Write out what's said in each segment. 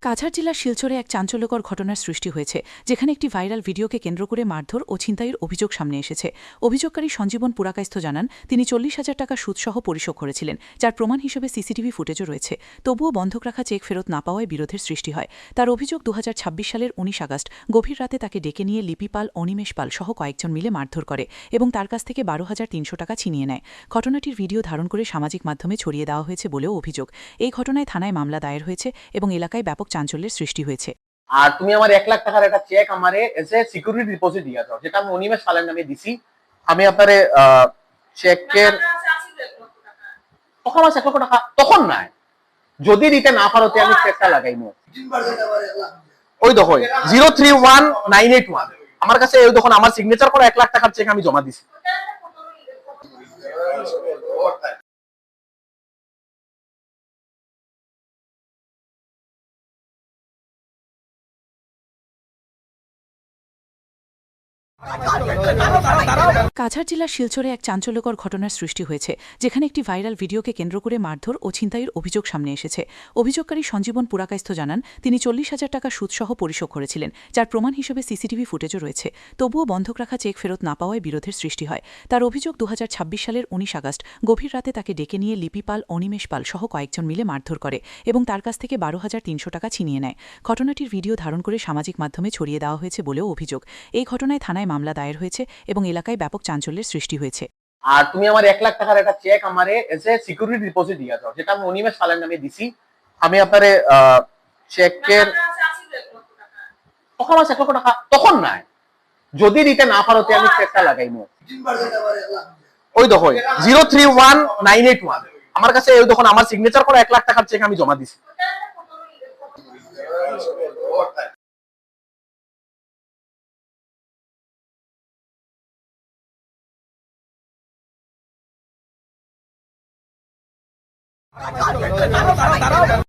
কাছাড় জেলার শিলচরে এক চাঞ্চল্যকর ঘটনার সৃষ্টি হয়েছে, যেখানে একটি ভাইরাল ভিডিওকে কেন্দ্র করে মারধর ও ছিনতাইয়ের অভিযোগ সামনে এসেছে। অভিযোগকারী সঞ্জীবন পুরাকায়স্থ জানান, তিনি 40,000 টাকা সুদসহ পরিশোধ করেছিলেন, যার প্রমাণ হিসেবে সিসিটিভি ফুটেজও রয়েছে। তবুও বন্ধক রাখা চেক ফেরত না পাওয়ায় বিরোধের সৃষ্টি হয়। তার অভিযোগ, 2026 সালের 19 আগস্ট গভীর রাতে তাকে ডেকে নিয়ে লিপি পাল, অনিমেষ পাল সহ কয়েকজন মিলে মারধর করে এবং তার কাছ থেকে 12,300 টাকা ছিনিয়ে নেয়। ঘটনাটির ভিডিও ধারণ করে সামাজিক মাধ্যমে ছড়িয়ে দেওয়া হয়েছে বলেও অভিযোগ। এই ঘটনায় থানায় মামলা দায়ের হয়েছে এবং এলাকায় ব্যাপক চাঞ্চল্যের সৃষ্টি হয়েছে। আর তুমি আমার 1 লাখ টাকার একটা চেক আমারে এসে সিকিউরিটি ডিপোজিট দিয়া দাও, যেটা আমি অনিমেষ পালের নামে দিছি। আমি আপনারে চেকের তখন আমার 1 লক্ষ টাকা তখন নাই, যদি দিতে না পারো আমি চেকটা লাগাইমু। ওই দেখো 031981 আমার কাছে, ওই দেখুন আমার সিগনেচার করা 1 লাখ টাকার চেক আমি জমা দিছি। কাছাড় জেলার শিলচরে এক চাঞ্চল্যকর ঘটনার সৃষ্টি হয়েছে, যেখানে একটি ভাইরাল ভিডিওকে কেন্দ্র করে মারধর ও ছিনতাইয়ের অভিযোগ সামনে এসেছে। অভিযোগকারী সঞ্জীবন পুরাকায়স্থ জানান, তিনি 40,000 টাকা সুদসহ পরিশোধ করেছিলেন, যার প্রমাণ হিসেবে সিসিটিভি ফুটেজও রয়েছে। তবুও বন্ধক রাখা চেক ফেরত না পাওয়ায় বিরোধের সৃষ্টি হয়। তার অভিযোগ, 2026 সালের 19 আগস্ট গভীর রাতে তাকে ডেকে নিয়ে লিপি পাল, অনিমেষ পাল সহ কয়েকজন মিলে মারধর করে এবং তার কাছ থেকে 12,300 টাকা ছিনিয়ে নেয়। ঘটনাটির ভিডিও ধারণ করে সামাজিক মাধ্যমে ছড়িয়ে দেওয়া হয়েছে বলেও অভিযোগ। এই ঘটনায় থানায় মামলা দায়ের হয়েছে এবং এলাকায় ব্যাপক চাঞ্চল্যের সৃষ্টি হয়েছে। আর তুমি আমার 1 লাখ টাকার একটা চেক আমারে এসে সিকিউরিটি ডিপোজিট দিয়া দাও, যেটা আমি অনিমেষ পালের নামে দিছি। আমি আপনারে চেকের তখন আমার 1 লক্ষ টাকা তখন নাই, যদি দিতে না পারো আমি চেকটা লাগাইমু। ওই দেখো 031981 আমার কাছে, ওই দেখুন আমার সিগনেচার করা 1 লাখ টাকার চেক আমি জমা দিছি।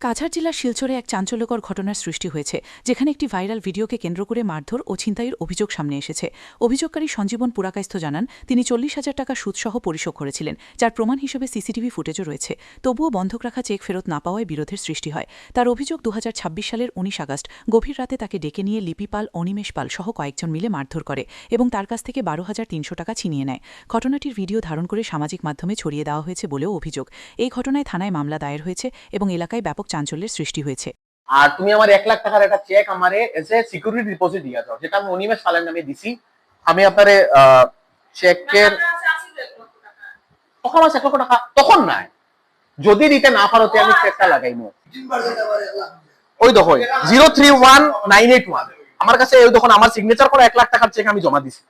কাছাড় জেলার শিলচরে এক চাঞ্চল্যকর ঘটনার সৃষ্টি হয়েছে, যেখানে একটি ভাইরাল ভিডিওকে কেন্দ্র করে মারধর ও ছিনতাইয়ের অভিযোগ সামনে এসেছে। অভিযোগকারী সঞ্জীবন পুরাকায়স্থ জানান, তিনি 40,000 টাকা সুদসহ পরিশোধ করেছিলেন, যার প্রমাণ হিসেবে সিসিটিভি ফুটেজও রয়েছে। তবুও বন্ধক রাখা চেক ফেরত না পাওয়ায় বিরোধের সৃষ্টি হয়। তার অভিযোগ, 2026 সালের 19 আগস্ট গভীর রাতে তাকে ডেকে নিয়ে লিপি পাল, অনিমেষ পাল সহ কয়েকজন মিলে মারধর করে এবং তার কাছ থেকে 12,300 টাকা ছিনিয়ে নেয়। ঘটনাটির ভিডিও ধারণ করে সামাজিক মাধ্যমে ছড়িয়ে দেওয়া হয়েছে বলেও অভিযোগ। এই ঘটনায় থানায় মামলা দায়ের হয়েছে এবং এলাকায় ব্যাপক চাঞ্চল্যের সৃষ্টি হয়েছে। আর তুমি আমার 1 লাখ টাকার একটা চেক আমারে এসে সিকিউরিটি ডিপোজিট দিয়া দাও, যেটা আমি অনিমেষ পালের নামে দিছি। আমি আপনারে চেকের তখন আমার 1 লক্ষ টাকা তখন নাই, যদি দিতে না পারো আমি চেকটা লাগাইমু। ওই দেখো 031981 আমার কাছে, ওই দেখুন আমার সিগনেচার করা 1 লাখ টাকার চেক আমি জমা দিছি।